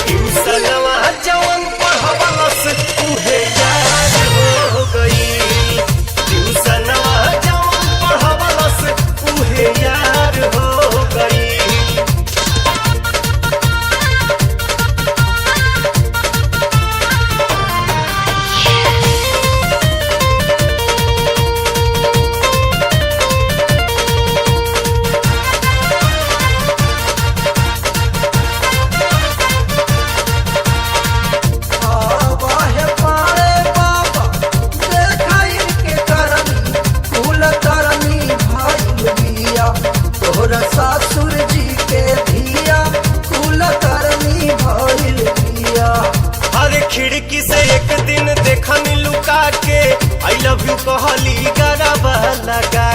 ट्यूशनवा जवन पढ़वलस उहे यार हो गई। ट्यूशनवा जवन पढ़वलस उहे यार हो गई। ससुर जी के धिया कुल करनी भइल बिया। अरे खिड़की से एक दिन देखनी लुका के आई लव यू कहली गरबा लगा